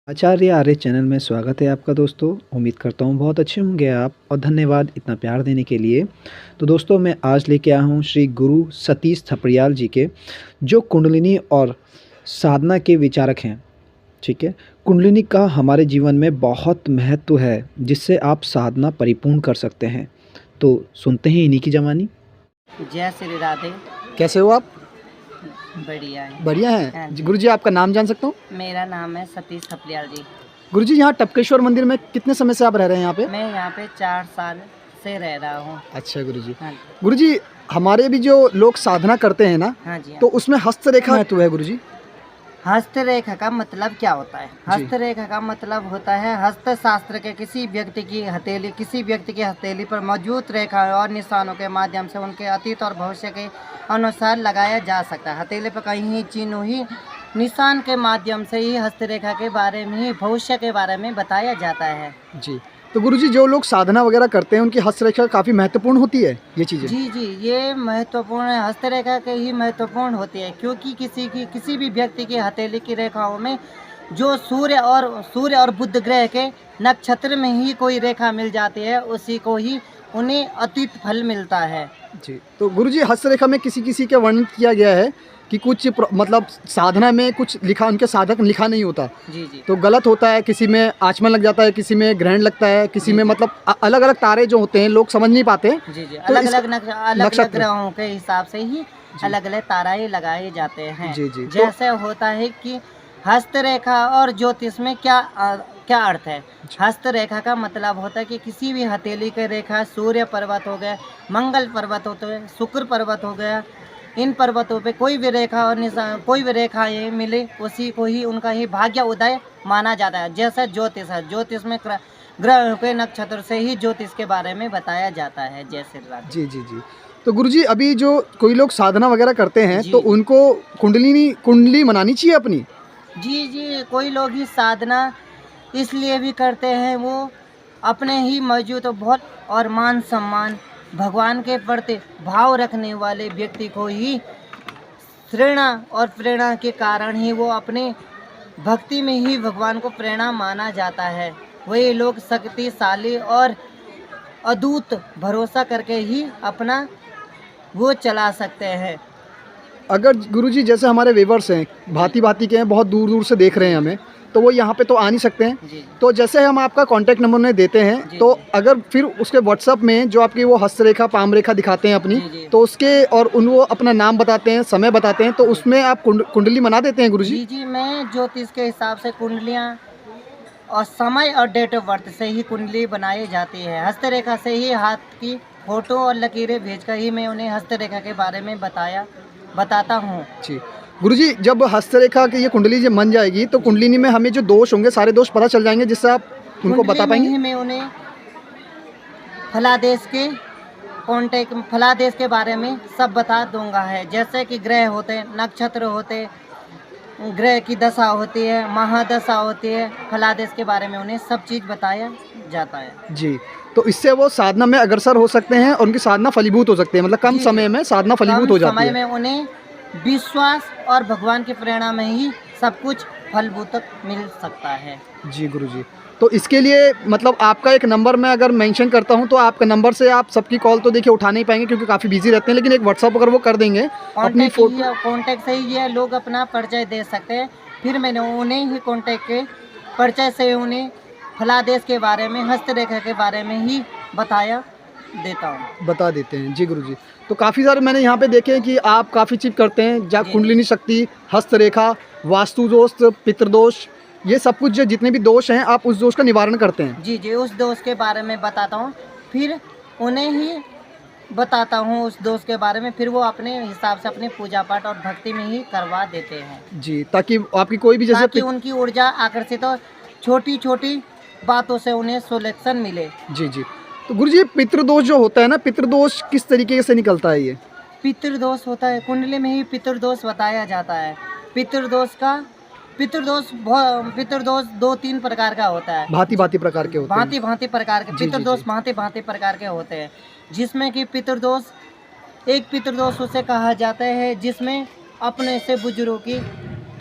आचार्य आर्य channel में स्वागत है आपका दोस्तों। उम्मीद करता हूँ बहुत अच्छे होंगे आप और धन्यवाद इतना प्यार देने के लिए। तो दोस्तों मैं आज लेके आया हूँ श्री गुरु सतीश थपड़ियाल जी के, जो कुंडलिनी और साधना के विचारक हैं। ठीक है, कुंडलिनी का हमारे जीवन में बहुत महत्व है, जिससे आप साधना परिपूर्ण कर सकते हैं। तो सुनते हैं इन्हीं की जवानी। जय श्री राधे। कैसे हो आप? बढ़िया है। बढ़िया हाँ है जी। गुरु जी, आपका नाम जान सकता हूँ? मेरा नाम है सतीश थपलियाल जी। गुरु जी, यहाँ टपकेश्वर मंदिर में कितने समय से आप रह रहे हैं यहाँ पे? मैं यहाँ पे 4 साल से रह रहा हूँ। अच्छा गुरु जी। हाँ गुरु जी, हमारे भी जो लोग साधना करते हैं ना, हाँ जी। तो उसमें हस्तरेखा महत्व है गुरु जी। हस्तरेखा का मतलब क्या होता है? हस्तरेखा का मतलब होता है हस्त शास्त्र के किसी व्यक्ति की हथेली पर मौजूद रेखाओं और निशानों के माध्यम से उनके अतीत और भविष्य के अनुसार लगाया जा सकता है। हथेली पर कहीं चिन्ह ही निशान के माध्यम से ही हस्तरेखा के बारे में ही भविष्य के बारे में बताया जाता है। जी, तो गुरु जी, जो लोग साधना वगैरह करते हैं उनकी हस्तरेखा काफ़ी महत्वपूर्ण होती है ये चीज़ें? जी जी, ये महत्वपूर्ण है। हस्तरेखा के ही महत्वपूर्ण होती है, क्योंकि किसी भी व्यक्ति की हथेली की रेखाओं में जो सूर्य और बुध ग्रह के नक्षत्र में ही कोई रेखा मिल जाती है, उसी को ही उन्हें अतीत फल मिलता है। जी, तो गुरु जी, हस्तरेखा में किसी किसी का वर्णन किया गया है कि मतलब साधना में कुछ लिखा, उनके साधक लिखा नहीं होता। जी जी। तो गलत होता है, किसी में आचमन लग जाता है, किसी में ग्रहण लगता है, किसी में मतलब अलग अलग तारे जो होते हैं लोग समझ नहीं पाते। जी जी, तो अलग अलग नक्षत्र ग्रहों के हिसाब से ही अलग अलग ताराएं लगाए जाते हैं। जी जी, जैसे होता है कि हस्तरेखा और ज्योतिष में क्या अर्थ है? हस्तरेखा का मतलब होता है कि किसी भी हथेली के रेखा सूर्य पर्वत हो गए, मंगल पर्वत होते हैं, शुक्र पर्वत हो गया, इन पर्वतों पे कोई भी रेखा और निशान, कोई भी रेखाएं मिले, उसी को ही उनका ही भाग्य उदय माना जाता है। जैसे ज्योतिष है, ज्योतिष में ग्रह के नक्षत्र से ही ज्योतिष के बारे में बताया जाता है। जय श्री राम। जी जी जी। तो गुरुजी, अभी जो कोई लोग साधना वगैरह करते हैं जी। तो उनको कुंडली मनानी चाहिए अपनी? जी जी, कोई लोग ही साधना इसलिए भी करते हैं, वो अपने ही मौजूद बहुत और मान सम्मान भगवान के प्रति भाव रखने वाले व्यक्ति को ही प्रेरणा के कारण ही वो अपने भक्ति में ही भगवान को प्रेरणा माना जाता है। वही लोग शक्तिशाली और अद्भुत भरोसा करके ही अपना वो चला सकते हैं। अगर गुरुजी, जैसे हमारे व्यूअर्स हैं, भांति भांति के हैं, बहुत दूर दूर से देख रहे हैं हमें, तो वो यहाँ पे तो आ नहीं सकते हैं। जी। तो जैसे हम आपका कांटेक्ट नंबर उन्हें देते हैं, जी, तो जी। अगर फिर उसके व्हाट्सअप में जो आपकी वो हस्तरेखा पाम रेखा दिखाते हैं अपनी, जी, जी। तो उसके और वो अपना नाम बताते हैं, समय बताते हैं, तो उसमें आप कुंडली मना देते हैं गुरुजी? जी जी, मैं ज्योतिष के हिसाब से कुंडलियाँ और समय और डेट ऑफ बर्थ से ही कुंडली बनाई जाती है। हस्तरेखा से ही हाथ की फोटो और लकीरें भेजकर ही मैं उन्हें हस्तरेखा के बारे में बताता हूँ। जी गुरुजी, जब हस्तरेखा की ये कुंडली जब बन जाएगी तो कुंडलिनी में हमें जो दोष होंगे सारे दोष पता चल जाएंगे, जिससे आप उनको बता पाएंगे? मैं उन्हें फलादेश के बारे में सब बता दूंगा है। जैसे कि ग्रह होते, नक्षत्र होते, ग्रह की दशा होती है, महादशा होती है, फलादेश के बारे में उन्हें सब चीज़ बताया जाता है। जी, तो इससे वो साधना में अग्रसर हो सकते हैं और उनकी साधना फलीभूत हो सकती है, मतलब कम समय में साधना फलीभूत हो जाती समय है। में उन्हें विश्वास और भगवान की प्रेरणा में ही सब कुछ फलभूत मिल सकता है। जी गुरुजी, तो इसके लिए मतलब आपका एक नंबर मैं अगर मेंशन करता हूं, तो आपका नंबर से आप सबकी कॉल तो देखिए उठा नहीं पाएंगे क्योंकि काफ़ी बिजी रहते हैं, लेकिन एक व्हाट्सअप अगर वो कर देंगे अपनी फोटो, कॉन्टैक्ट से ही ये लोग अपना परिचय दे सकते हैं। फिर मैंने उन्हें ही कॉन्टैक्ट के परिचय से उन्हें फलादेश के बारे में, हस्तरेखा के बारे में ही बता देते हैं। जी गुरुजी, तो काफ़ी सारे मैंने यहाँ पे देखे हैं कि आप काफ़ी चीज़ करते हैं, जहाँ कुंडलिनी शक्ति, हस्तरेखा, वास्तु दोष, पितृदोष, ये सब कुछ जो जितने भी दोष हैं आप उस दोष का निवारण करते हैं। जी जी, उस दोष के बारे में बताता हूँ, फिर उन्हें ही बताता हूँ उस दोष के बारे में, फिर वो अपने हिसाब से अपनी पूजा पाठ और भक्ति में ही करवा देते हैं। जी, ताकि आपकी कोई भी जैसे उनकी ऊर्जा आकर्षित हो, छोटी छोटी बातों से उन्हें सोल्यूशन मिले। जी जी, तो गुरुजी, पितृदोष जो होता है ना, पितृदोष किस तरीके से निकलता है? ये पितृदोष होता है, कुंडली में ही पितृदोष बताया जाता है। पितृदोष 2-3 प्रकार का होता है। भांति भांति प्रकार के होते हैं। भांति प्रकार के पितृदोष भांति प्रकार के होते हैं, जिसमें कि एक पितृदोष उसे कहा जाता है जिसमें अपने से बुजुर्गों की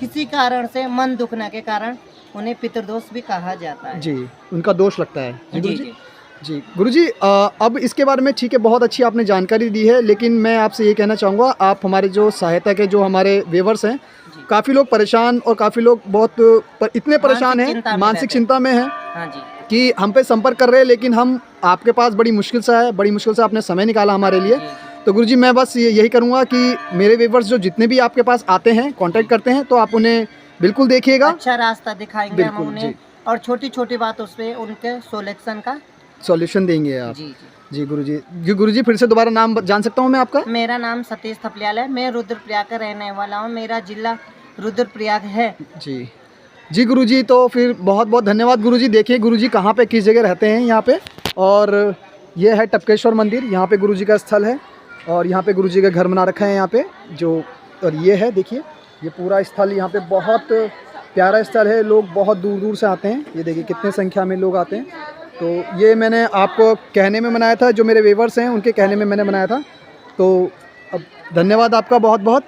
किसी कारण से मन दुखने के कारण उन्हें पितृदोष भी कहा जाता है। जी, उनका दोष लगता है। जी जी गुरुजी। जी जी गुरुजी, अब इसके बारे में ठीक है, बहुत अच्छी आपने जानकारी दी है, लेकिन मैं आपसे ये कहना चाहूँगा, आप हमारे जो सहायता के जो हमारे व्यूअर्स हैं, जी। काफ़ी लोग परेशान और काफ़ी लोग बहुत इतने परेशान मानसिक चिंता हैं, में मानसिक रहते हैं। चिंता में हैं हाँ जी कि हम पे संपर्क कर रहे हैं, लेकिन हम आपके पास बड़ी मुश्किल से आए, बड़ी मुश्किल से आपने समय निकाला हमारे लिए। जी जी तो गुरुजी, मैं बस यही करूँगा कि मेरे व्यूअर्स जो जितने भी आपके पास आते हैं, कांटेक्ट करते हैं, तो आप उन्हें बिल्कुल देखिएगा, अच्छा रास्ता दिखाएंगे हम बिल्कुल, उन्हें, जी। और छोटी छोटी बातों पे उनके सोल्यूशन का। सॉल्यूशन देंगे आप। जी जी जी गुरुजी। जी गुरुजी, फिर से दोबारा नाम जान सकता हूँ मैं आपका? मेरा नाम सतीश थपलियाल है, मैं रुद्रप्रयाग का रहने वाला हूँ, मेरा जिला रुद्रप्रयाग है। जी। जी गुरुजी, तो फिर बहुत-बहुत धन्यवाद गुरुजी। देखिए गुरुजी कहाँ पे, किस जगह रहते हैं यहाँ पे, और ये है टपकेश्वर मंदिर, यहाँ पे गुरुजी का स्थल है, और यहाँ पे गुरुजी का घर बना रखा है यहाँ पे जो, और ये है देखिए, ये पूरा स्थल यहाँ पे बहुत प्यारा स्थल है, लोग बहुत दूर-दूर से आते हैं। ये देखिए कितने संख्या में लोग आते हैं। तो ये मैंने आपको कहने में बनाया था, जो मेरे व्यूअर्स हैं उनके कहने में मैंने बनाया था। तो अब धन्यवाद आपका बहुत-बहुत।